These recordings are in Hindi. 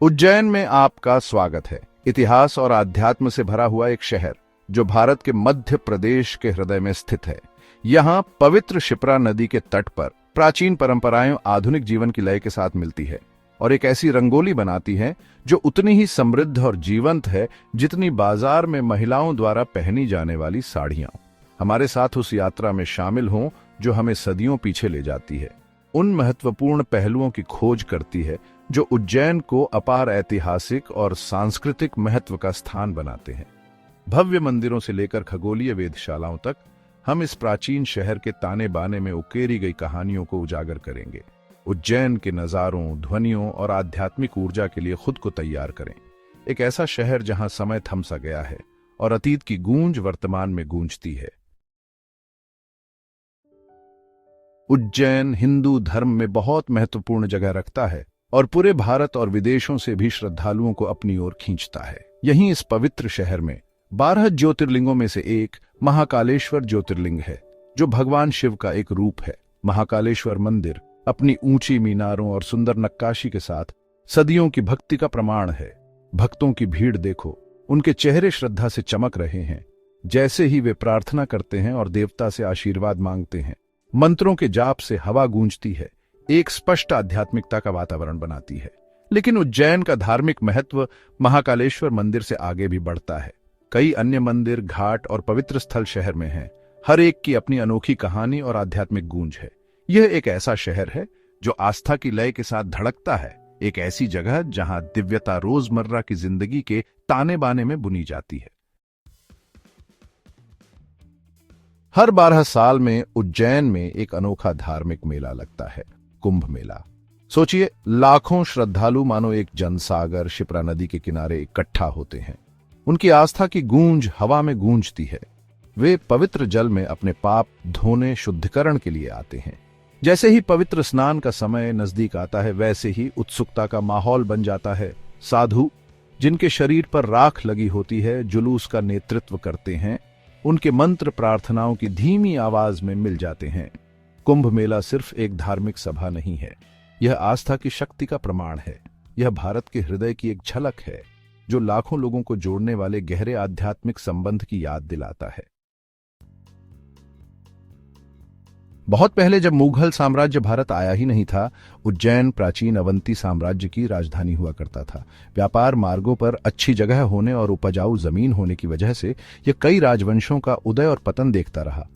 उज्जैन में आपका स्वागत है। इतिहास और आध्यात्म से भरा हुआ एक शहर जो भारत के मध्य प्रदेश के हृदय में स्थित है। यहाँ पवित्र शिप्रा नदी के तट पर प्राचीन परंपराएं आधुनिक जीवन की लय के साथ मिलती है और एक ऐसी रंगोली बनाती है जो उतनी ही समृद्ध और जीवंत है जितनी बाजार में महिलाओं द्वारा पहनी जाने वाली साड़ियां। हमारे साथ उस यात्रा में शामिल हों जो हमें सदियों पीछे ले जाती है, उन महत्वपूर्ण पहलुओं की खोज करती है जो उज्जैन को अपार ऐतिहासिक और सांस्कृतिक महत्व का स्थान बनाते हैं। भव्य मंदिरों से लेकर खगोलीय वेधशालाओं तक हम इस प्राचीन शहर के ताने बाने में उकेरी गई कहानियों को उजागर करेंगे। उज्जैन के नजारों, ध्वनियों और आध्यात्मिक ऊर्जा के लिए खुद को तैयार करें। एक ऐसा शहर जहां समय थम सा गया है और अतीत की गूंज वर्तमान में गूंजती है। उज्जैन हिंदू धर्म में बहुत महत्वपूर्ण जगह रखता है और पूरे भारत और विदेशों से भी श्रद्धालुओं को अपनी ओर खींचता है। यहीं इस पवित्र शहर में 12 ज्योतिर्लिंगों में से एक महाकालेश्वर ज्योतिर्लिंग है, जो भगवान शिव का एक रूप है। महाकालेश्वर मंदिर अपनी ऊंची मीनारों और सुंदर नक्काशी के साथ सदियों की भक्ति का प्रमाण है। भक्तों की भीड़ देखो, उनके चेहरे श्रद्धा से चमक रहे हैं जैसे ही वे प्रार्थना करते हैं और देवता से आशीर्वाद मांगते हैं। मंत्रों के जाप से हवा गूंजती है, एक स्पष्ट आध्यात्मिकता का वातावरण बनाती है। लेकिन उज्जैन का धार्मिक महत्व महाकालेश्वर मंदिर से आगे भी बढ़ता है। कई अन्य मंदिर, घाट और पवित्र स्थल शहर में हैं। हर एक की अपनी अनोखी कहानी और आध्यात्मिक गूंज है। यह एक ऐसा शहर है जो आस्था की लय के साथ धड़कता है, एक ऐसी जगह जहां दिव्यता रोजमर्रा की जिंदगी के ताने बाने में बुनी जाती है। हर 12 साल में उज्जैन में एक अनोखा धार्मिक मेला लगता है, कुंभ मेला। सोचिए, लाखों श्रद्धालु मानो एक जनसागर शिप्रा नदी के किनारे इकट्ठा होते हैं। उनकी आस्था की गूंज हवा में गूंजती है। वे पवित्र जल में अपने पाप धोने, शुद्धिकरण के लिए आते हैं। जैसे ही पवित्र स्नान का समय नजदीक आता है, वैसे ही उत्सुकता का माहौल बन जाता है। साधु, जिनके शरीर पर राख लगी होती है, जुलूस का नेतृत्व करते हैं। उनके मंत्र प्रार्थनाओं की धीमी आवाज में मिल जाते हैं। कुंभ मेला सिर्फ एक धार्मिक सभा नहीं है, यह आस्था की शक्ति का प्रमाण है। यह भारत के हृदय की एक झलक है जो लाखों लोगों को जोड़ने वाले गहरे आध्यात्मिक संबंध की याद दिलाता है। बहुत पहले जब मुगल साम्राज्य भारत आया ही नहीं था, उज्जैन प्राचीन अवंती साम्राज्य की राजधानी हुआ करता था। व्यापार मार्गों पर अच्छी जगह होने और उपजाऊ जमीन होने की वजह से यह कई राजवंशों का उदय और पतन देखता रहा।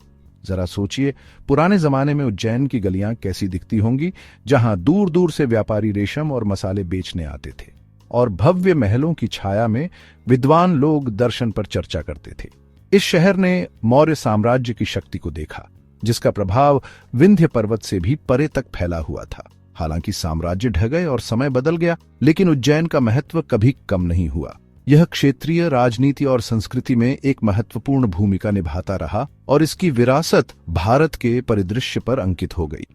जरा सोचिए, पुराने जमाने में उज्जैन की गलियां कैसी दिखती होंगी, जहां दूर दूर से व्यापारी रेशम और मसाले बेचने आते थे और भव्य महलों की छाया में विद्वान लोग दर्शन पर चर्चा करते थे। इस शहर ने मौर्य साम्राज्य की शक्ति को देखा, जिसका प्रभाव विंध्य पर्वत से भी परे तक फैला हुआ था। हालांकि साम्राज्य ढह गए और समय बदल गया, लेकिन उज्जैन का महत्व कभी कम नहीं हुआ। यह क्षेत्रीय राजनीति और संस्कृति में एक महत्वपूर्ण भूमिका निभाता रहा और इसकी विरासत भारत के परिदृश्य पर अंकित हो गई।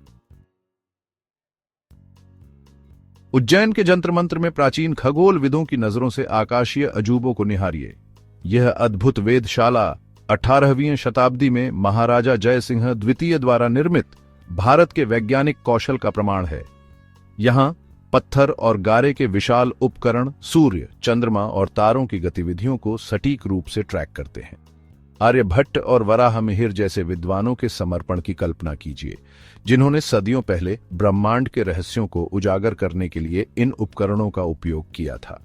उज्जैन के जंतर मंत्र में प्राचीन खगोल विदों की नजरों से आकाशीय अजूबों को निहारिए। यह अद्भुत वेधशाला 18वीं शताब्दी में महाराजा जय सिंह द्वितीय द्वारा निर्मित भारत के वैज्ञानिक कौशल का प्रमाण है। यहां पत्थर और गारे के विशाल उपकरण सूर्य, चंद्रमा और तारों की गतिविधियों को सटीक रूप से ट्रैक करते हैं। आर्यभट्ट और वराह मिहिर जैसे विद्वानों के समर्पण की कल्पना कीजिए, जिन्होंने सदियों पहले ब्रह्मांड के रहस्यों को उजागर करने के लिए इन उपकरणों का उपयोग किया था।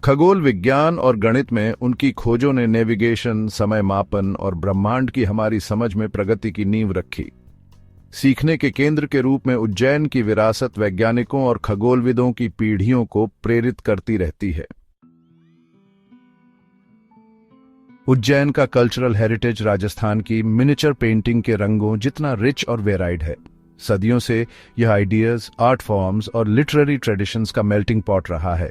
खगोल विज्ञान और गणित में उनकी खोजों ने नेविगेशन, समय मापन और ब्रह्मांड की हमारी समझ में प्रगति की नींव रखी। सीखने के केंद्र के रूप में उज्जैन की विरासत वैज्ञानिकों और खगोलविदों की पीढ़ियों को प्रेरित करती रहती है। उज्जैन का कल्चरल हेरिटेज राजस्थान की मिनिएचर पेंटिंग के रंगों जितना रिच और वेराइड है। सदियों से यह आइडियाज, आर्ट फॉर्म्स और लिटरेरी ट्रेडिशंस का मेल्टिंग पॉट रहा है।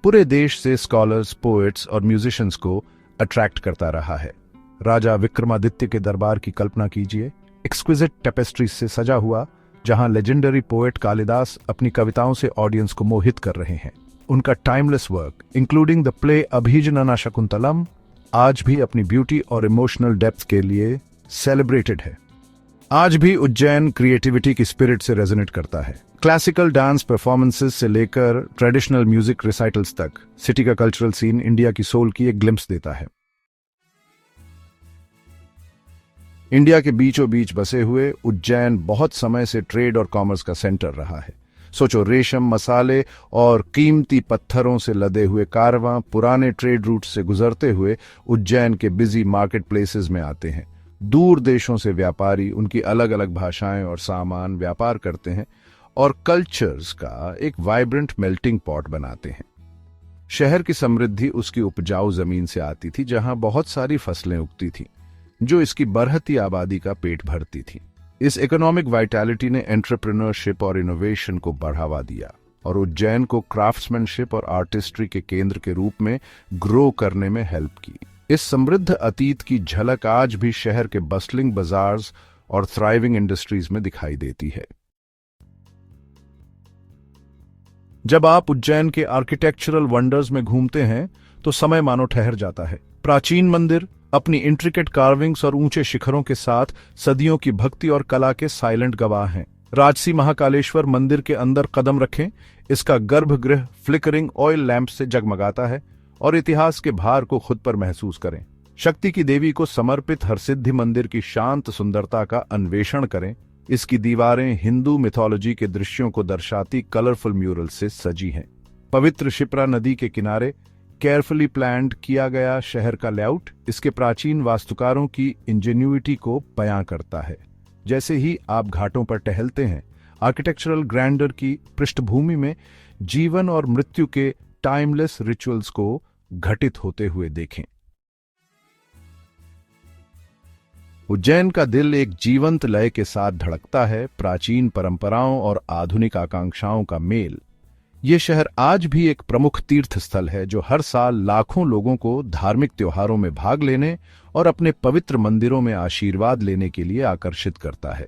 पूरे देश से स्कॉलर्स, पोएट्स और म्यूजिशियंस को अट्रैक्ट करता रहा है। राजा विक्रमादित्य के दरबार की कल्पना कीजिए, एक्सक्विजिट टेपेस्ट्री से सजा हुआ, जहां लेजेंडरी पोएट कालिदास अपनी कविताओं से ऑडियंस को मोहित कर रहे हैं। उनका timeless work, including the play Abhijnana Shakuntalam, आज भी अपनी ब्यूटी और इमोशनल डेप्थ के लिए सेलिब्रेटेड है। आज भी उज्जैन क्रिएटिविटी की स्पिरिट से रेजोनेट करता है। क्लासिकल डांस परफॉर्मेंसेस से लेकर ट्रेडिशनल म्यूजिक रिसाइटल्स तक सिटी का कल्चरल सीन इंडिया की सोल की एक ग्लिम्स देता है। इंडिया के बीचों बीच बसे हुए उज्जैन बहुत समय से ट्रेड और कॉमर्स का सेंटर रहा है। सोचो, रेशम, मसाले और कीमती पत्थरों से लदे हुए कारवां पुराने ट्रेड रूट से गुजरते हुए उज्जैन के बिजी मार्केट प्लेसेस में आते हैं। दूर देशों से व्यापारी उनकी अलग अलग भाषाएं और सामान व्यापार करते हैं और कल्चर्स का एक वाइब्रेंट मेल्टिंग पॉट बनाते हैं। शहर की समृद्धि उसकी उपजाऊ जमीन से आती थी, जहां बहुत सारी फसलें उगती थीं, जो इसकी बढ़ती आबादी का पेट भरती थी। इस इकोनॉमिक वाइटैलिटी ने एंटरप्रेन्योरशिप और इनोवेशन को बढ़ावा दिया और उज्जैन को क्राफ्ट्समैनशिप और आर्टिस्ट्री के केंद्र के रूप में ग्रो करने में हेल्प की। इस समृद्ध अतीत की झलक आज भी शहर के बस्लिंग बाजार्स और थ्राइविंग इंडस्ट्रीज में दिखाई देती है। जब आप उज्जैन के आर्किटेक्चरल वंडर्स में घूमते हैं तो समय मानो ठहर जाता है। प्राचीन मंदिर अपनी इंट्रिकेट कार्विंग्स और ऊंचे शिखरों के साथ सदियों की भक्ति और कला के साइलेंट गवाह हैं। राजसी महाकालेश्वर मंदिर के अंदर कदम रखें, इसका गर्भगृह फ्लिकरिंग ऑयल लैंप से जगमगाता है और इतिहास के भार को खुद पर महसूस करें। शक्ति की देवी को समर्पित हरसिद्धि मंदिर की शांत सुंदरता का अन्वेषण करें। इसकी दीवारें हिंदू मिथोलॉजी के दृश्यों को दर्शाती कलरफुल म्यूरल से सजी हैं। पवित्र शिप्रा नदी के किनारे केयरफुली प्लान्ड किया गया शहर का लेआउट इसके प्राचीन वास्तुकारों की इंजेन्युइटी को बयां करता है। जैसे ही आप घाटों पर टहलते हैं, आर्किटेक्चरल ग्रैंडर की पृष्ठभूमि में जीवन और मृत्यु के टाइमलेस रिचुअल्स को घटित होते हुए देखें। उज्जैन का दिल एक जीवंत लय के साथ धड़कता है, प्राचीन परंपराओं और आधुनिक आकांक्षाओं का मेल। ये शहर आज भी एक प्रमुख तीर्थ स्थल है जो हर साल लाखों लोगों को धार्मिक त्योहारों में भाग लेने और अपने पवित्र मंदिरों में आशीर्वाद लेने के लिए आकर्षित करता है।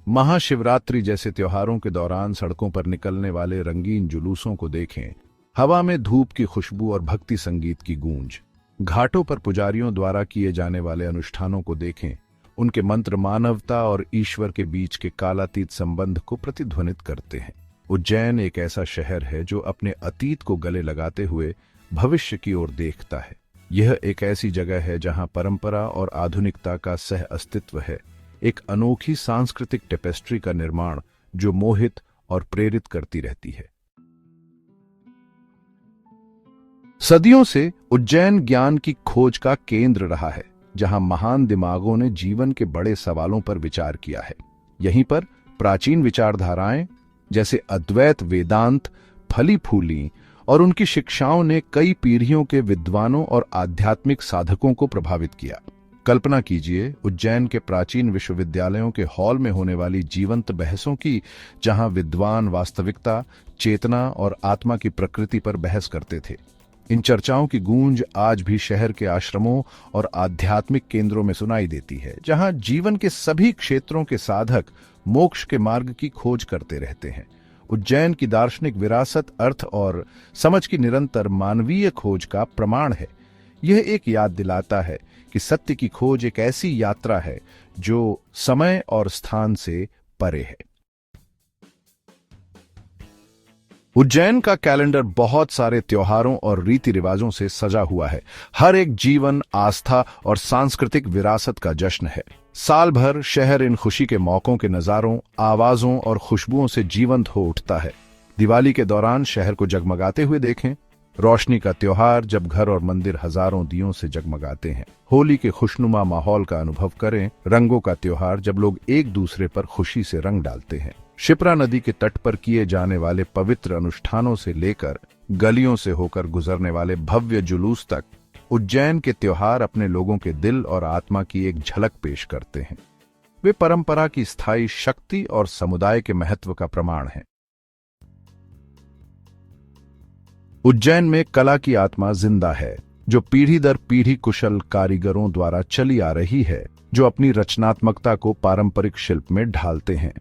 महाशिवरात्रि जैसे त्योहारों के दौरान सड़कों पर निकलने वाले रंगीन जुलूसों को देखें, हवा में धूप की खुशबू और भक्ति संगीत की गूंज। घाटों पर पुजारियों द्वारा किए जाने वाले अनुष्ठानों को देखें, उनके मंत्र मानवता और ईश्वर के बीच के कालातीत संबंध को प्रतिध्वनित करते हैं। उज्जैन एक ऐसा शहर है जो अपने अतीत को गले लगाते हुए भविष्य की ओर देखता है। यह एक ऐसी जगह है जहां परंपरा और आधुनिकता का सह अस्तित्व है, एक अनोखी सांस्कृतिक टेपेस्ट्री का निर्माण जो मोहित और प्रेरित करती रहती है। सदियों से उज्जैन ज्ञान की खोज का केंद्र रहा है, जहां महान दिमागों ने जीवन के बड़े सवालों पर विचार किया है। यहीं पर प्राचीन विचारधाराएं जैसे अद्वैत वेदांत फली फूली और उनकी शिक्षाओं ने कई पीढ़ियों के विद्वानों और आध्यात्मिक साधकों को प्रभावित किया। कल्पना कीजिए उज्जैन के प्राचीन विश्वविद्यालयों के हॉल में होने वाली जीवंत बहसों की, जहां विद्वान वास्तविकता, चेतना और आत्मा की प्रकृति पर बहस करते थे। इन चर्चाओं की गूंज आज भी शहर के आश्रमों और आध्यात्मिक केंद्रों में सुनाई देती है, जहां जीवन के सभी क्षेत्रों के साधक मोक्ष के मार्ग की खोज करते रहते हैं। उज्जैन की दार्शनिक विरासत अर्थ और समझ की निरंतर मानवीय खोज का प्रमाण है। यह एक याद दिलाता है कि सत्य की खोज एक ऐसी यात्रा है जो समय और स्थान से परे है। उज्जैन का कैलेंडर बहुत सारे त्योहारों और रीति रिवाजों से सजा हुआ है। हर एक जीवन, आस्था और सांस्कृतिक विरासत का जश्न है। साल भर शहर इन खुशी के मौकों के नजारों, आवाजों और खुशबुओं से जीवंत हो उठता है। दिवाली के दौरान शहर को जगमगाते हुए देखें, रोशनी का त्योहार जब घर और मंदिर हजारों दियों से जगमगाते हैं। होली के खुशनुमा माहौल का अनुभव करें, रंगों का त्योहार जब लोग एक दूसरे पर खुशी से रंग डालते हैं। शिप्रा नदी के तट पर किए जाने वाले पवित्र अनुष्ठानों से लेकर गलियों से होकर गुजरने वाले भव्य जुलूस तक, उज्जैन के त्योहार अपने लोगों के दिल और आत्मा की एक झलक पेश करते हैं। वे परंपरा की स्थायी शक्ति और समुदाय के महत्व का प्रमाण हैं। उज्जैन में कला की आत्मा जिंदा है, जो पीढ़ी दर पीढ़ी कुशल कारीगरों द्वारा चली आ रही है, जो अपनी रचनात्मकता को पारंपरिक शिल्प में ढालते हैं।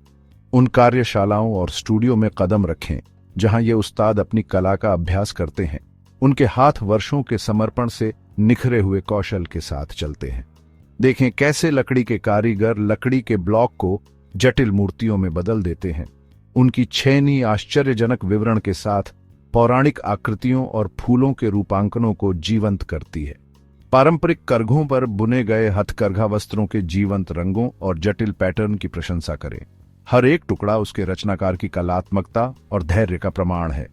उन कार्यशालाओं और स्टूडियो में कदम रखें जहां ये उस्ताद अपनी कला का अभ्यास करते हैं। उनके हाथ वर्षों के समर्पण से निखरे हुए कौशल के साथ चलते हैं। देखें कैसे लकड़ी के कारीगर लकड़ी के ब्लॉक को जटिल मूर्तियों में बदल देते हैं। उनकी छेनी आश्चर्यजनक विवरण के साथ पौराणिक आकृतियों और फूलों के रूपांकनों को जीवंत करती है। पारंपरिक करघों पर बुने गए हथकरघा वस्त्रों के जीवंत रंगों और जटिल पैटर्न की प्रशंसा करें। हर एक टुकड़ा उसके रचनाकार की कलात्मकता और धैर्य का प्रमाण है।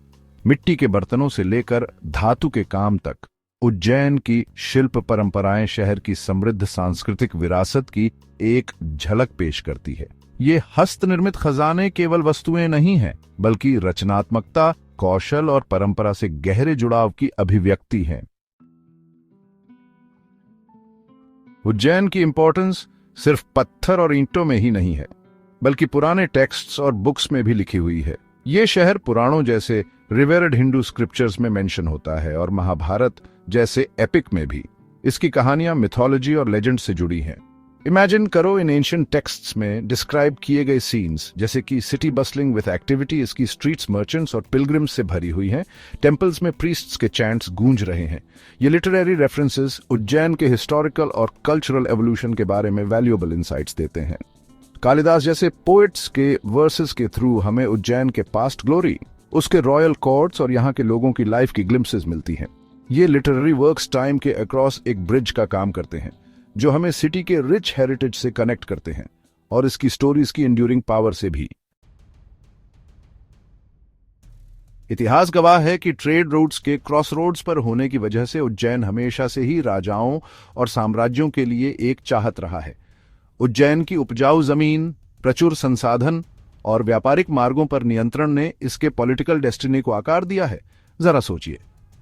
मिट्टी के बर्तनों से लेकर धातु के काम तक उज्जैन की शिल्प परंपराएं शहर की समृद्ध सांस्कृतिक विरासत की एक झलक पेश करती है। ये हस्तनिर्मित खजाने केवल वस्तुएं नहीं हैं, बल्कि रचनात्मकता, कौशल और परंपरा से गहरे जुड़ाव की अभिव्यक्ति हैं। उज्जैन की इंपॉर्टेंस सिर्फ पत्थर और ईंटों में ही नहीं है, बल्कि पुराने टेक्स्ट्स और बुक्स में भी लिखी हुई है। ये शहर पुराणों जैसे रिवेरेड हिंदू स्क्रिप्चर्स में मेंशन होता है और महाभारत जैसे एपिक में भी। इसकी कहानियां मिथोलॉजी और लेजेंड से जुड़ी हैं। इमेजिन करो, इन एंशिएंट टेक्स्ट्स में डिस्क्राइब किए गए सीन्स, जैसे कि सिटी बस्लिंग विथ एक्टिविटी, इसकी स्ट्रीट्स मर्चेंट्स और पिलग्रिम्स से भरी हुई हैं। टेम्पल्स में प्रीस्ट्स के चैंट्स गूंज रहे हैं। ये लिटरेरी रेफरेंसेस उज्जैन के हिस्टोरिकल और कल्चरल एवोल्यूशन के बारे में वैल्यूएबल इंसाइट्स देते हैं। कालिदास जैसे पोएट्स के वर्सेस के थ्रू हमें उज्जैन के पास्ट ग्लोरी, उसके रॉयल कोर्ट्स और यहाँ के लोगों की लाइफ की ग्लिम्पसेस मिलती हैं। ये लिटरेरी वर्क्स टाइम के अक्रॉस एक ब्रिज का काम करते हैं, जो हमें सिटी के रिच हेरिटेज से कनेक्ट करते हैं और इसकी स्टोरीज की एंड्यूरिंग पावर से भी। इतिहास गवाह है कि ट्रेड रूट्स के क्रॉस रोड्स पर होने की वजह से उज्जैन हमेशा से ही राजाओं और साम्राज्यों के लिए एक चाहत रहा है। उज्जैन की उपजाऊ जमीन, प्रचुर संसाधन और व्यापारिक मार्गों पर नियंत्रण ने इसके पॉलिटिकल डेस्टिनी को आकार दिया है। जरा सोचिए,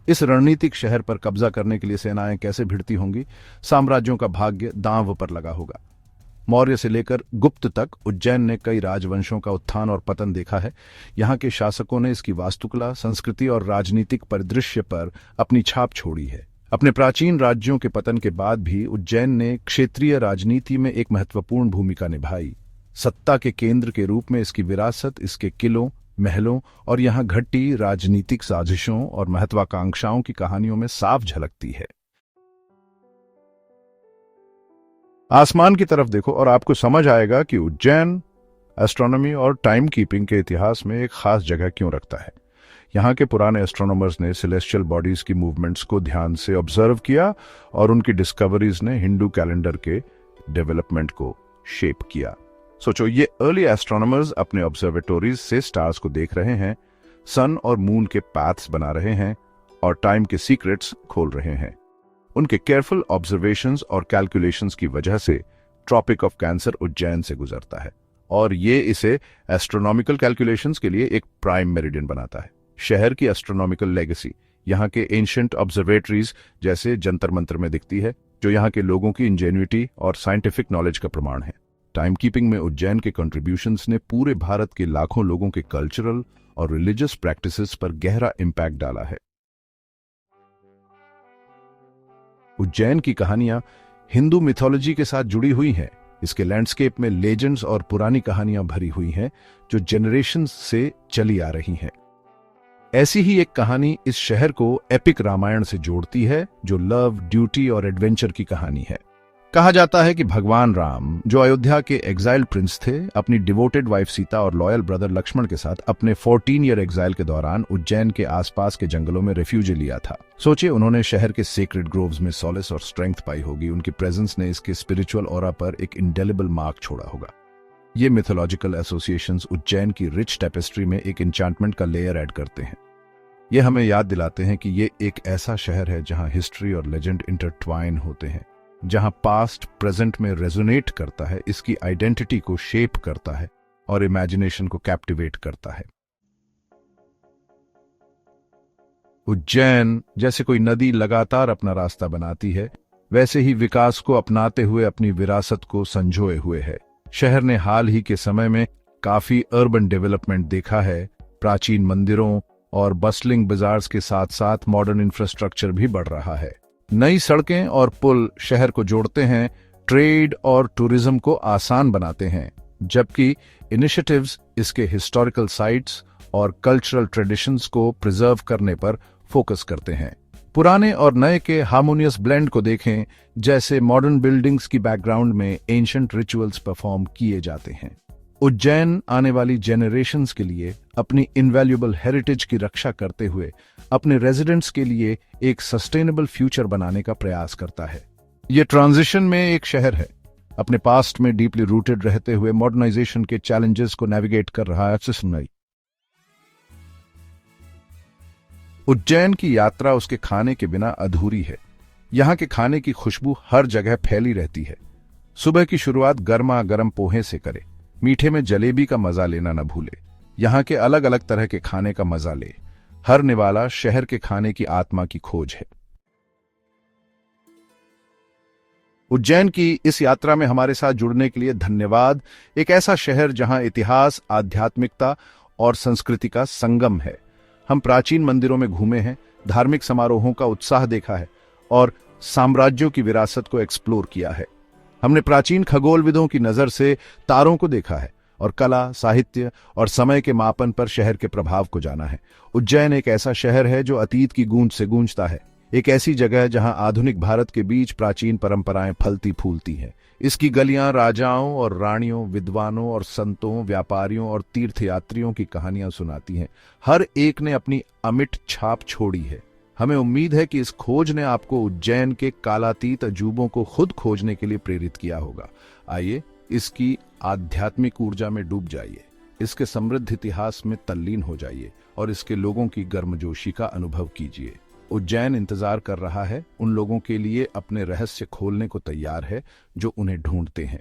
इस रणनीतिक शहर पर कब्जा करने के लिए सेनाएं कैसे भिड़ती होंगी। साम्राज्यों का भाग्य दांव पर लगा होगा। मौर्य से लेकर गुप्त तक उज्जैन ने कई राजवंशों का उत्थान और पतन देखा है। यहाँ के शासकों ने इसकी वास्तुकला, संस्कृति और राजनीतिक परिदृश्य पर अपनी छाप छोड़ी है। अपने प्राचीन राज्यों के पतन के बाद भी उज्जैन ने क्षेत्रीय राजनीति में एक महत्वपूर्ण भूमिका निभाई। सत्ता के केंद्र के रूप में इसकी विरासत, इसके किलों, महलों और यहाँ घटी राजनीतिक साजिशों और महत्वाकांक्षाओं की कहानियों में साफ झलकती है। आसमान की तरफ देखो और आपको समझ आएगा कि उज्जैन एस्ट्रोनॉमी और टाइम कीपिंग के इतिहास में एक खास जगह क्यों रखता है। यहाँ के पुराने एस्ट्रोनॉमर्स ने सेलेस्टियल बॉडीज की मूवमेंट्स को ध्यान से ऑब्जर्व किया और उनकी डिस्कवरीज ने हिंदू कैलेंडर के डेवलपमेंट को शेप किया। सोचो, ये अर्ली एस्ट्रोनॉमर्स अपने ऑब्जर्वेटोरीज से स्टार्स को देख रहे हैं, सन और मून के पाथ्स बना रहे हैं और टाइम के सीक्रेट्स खोल रहे हैं। उनके केयरफुल ऑब्जर्वेशंस और कैलकुलेशंस की वजह से ट्रॉपिक ऑफ कैंसर उज्जैन से गुजरता है और ये इसे एस्ट्रोनॉमिकल कैलकुलेशंस के लिए एक प्राइम मेरिडियन बनाता है। शहर की एस्ट्रोनॉमिकल लेगेसी यहाँ के एंशिएंट ऑब्जर्वेटरीज जैसे जंतर मंतर में दिखती है, जो यहाँ के लोगों की इंजेन्युइटी और साइंटिफिक नॉलेज का प्रमाण है। टाइम कीपिंग में उज्जैन के कंट्रीब्यूशंस ने पूरे भारत के लाखों लोगों के कल्चरल और रिलीजियस प्रैक्टिसेस पर गहरा इंपैक्ट डाला है। उज्जैन की कहानियां हिंदू मिथोलॉजी के साथ जुड़ी हुई हैं। इसके लैंडस्केप में लेजेंड्स और पुरानी कहानियां भरी हुई हैं, जो जनरेशंस से चली आ रही हैं। ऐसी ही एक कहानी इस शहर को एपिक रामायण से जोड़ती है, जो लव, ड्यूटी और एडवेंचर की कहानी है। कहा जाता है कि भगवान राम, जो अयोध्या के एग्जाइल्ड प्रिंस थे, अपनी डिवोटेड वाइफ सीता और लॉयल ब्रदर लक्ष्मण के साथ अपने 14 ईयर एग्जाइल के दौरान उज्जैन के आसपास के जंगलों में रेफ्यूजी लिया था। सोचिए, उन्होंने शहर के सेक्रेड ग्रोव्स में सॉलेस और स्ट्रेंथ पाई होगी। उनकी प्रेजेंस ने इसके स्पिरिचुअल ऑरा पर एक इंडेलिबल मार्क छोड़ा होगा। ये मिथोलॉजिकल एसोसिएशंस उज्जैन की रिच टेपेस्ट्री में एक एन्चांटमेंट का लेयर ऐड करते हैं। ये हमें याद दिलाते हैं कि ये एक ऐसा शहर है जहां हिस्ट्री और लेजेंड इंटरट्वाइन होते हैं, जहां पास्ट प्रेजेंट में रेजोनेट करता है, इसकी आइडेंटिटी को शेप करता है और इमेजिनेशन को कैप्टिवेट करता है। उज्जैन जैसे कोई नदी लगातार अपना रास्ता बनाती है, वैसे ही विकास को अपनाते हुए अपनी विरासत को संजोए हुए है। शहर ने हाल ही के समय में काफी अर्बन डेवलपमेंट देखा है। प्राचीन मंदिरों और बस्लिंग बाजार्स के साथ साथ मॉडर्न इंफ्रास्ट्रक्चर भी बढ़ रहा है। नई सड़कें और पुल शहर को जोड़ते हैं, ट्रेड और टूरिज्म को आसान बनाते हैं, जबकि इनिशिएटिव्स इसके हिस्टोरिकल साइट्स और कल्चरल ट्रेडिशंस को प्रिजर्व करने पर फोकस करते हैं। पुराने और नए के हार्मोनियस ब्लेंड को देखें, जैसे मॉडर्न बिल्डिंग्स की बैकग्राउंड में एंशिएंट रिचुअल्स परफॉर्म किए जाते हैं। उज्जैन आने वाली जेनरेशन्स के लिए अपनी इनवैल्यूएबल हेरिटेज की रक्षा करते हुए अपने रेजिडेंट्स के लिए एक सस्टेनेबल फ्यूचर बनाने का प्रयास करता है। ये ट्रांजिशन में एक शहर है, अपने पास्ट में डीपली रूटेड रहते हुए मॉडर्नाइजेशन के चैलेंजेस को नेविगेट कर रहा है। सुनाई उज्जैन की यात्रा उसके खाने के बिना अधूरी है। यहाँ के खाने की खुशबू हर जगह फैली रहती है। सुबह की शुरुआत गर्मा गर्म पोहे से करे, मीठे में जलेबी का मजा लेना न भूले। यहाँ के अलग अलग तरह के खाने का मजा ले। हर निवाला शहर के खाने की आत्मा की खोज है। उज्जैन की इस यात्रा में हमारे साथ जुड़ने के लिए धन्यवाद। एक ऐसा शहर जहां इतिहास, आध्यात्मिकता और संस्कृति का संगम है। हम प्राचीन मंदिरों में घूमे हैं, धार्मिक समारोहों का उत्साह देखा है और साम्राज्यों की विरासत को एक्सप्लोर किया है। हमने प्राचीन खगोलविदों की नजर से तारों को देखा है और कला, साहित्य और समय के मापन पर शहर के प्रभाव को जाना है। उज्जैन एक ऐसा शहर है जो अतीत की गूंज से गूंजता है, एक ऐसी जगह जहां आधुनिक भारत के बीच प्राचीन परंपराएं फलती फूलती हैं। इसकी गलियां राजाओं और रानियों, विद्वानों और संतों, व्यापारियों और तीर्थयात्रियों की कहानियां सुनाती हैं। हर एक ने अपनी अमिट छाप छोड़ी है। हमें उम्मीद है कि इस खोज ने आपको उज्जैन के कालातीत अजूबों को खुद खोजने के लिए प्रेरित किया होगा। आइए इसकी आध्यात्मिक ऊर्जा में डूब जाइए, इसके समृद्ध इतिहास में तल्लीन हो जाइए और इसके लोगों की गर्मजोशी का अनुभव कीजिए। उज्जैन इंतजार कर रहा है, उन लोगों के लिए अपने रहस्य खोलने को तैयार है जो उन्हें ढूंढते हैं।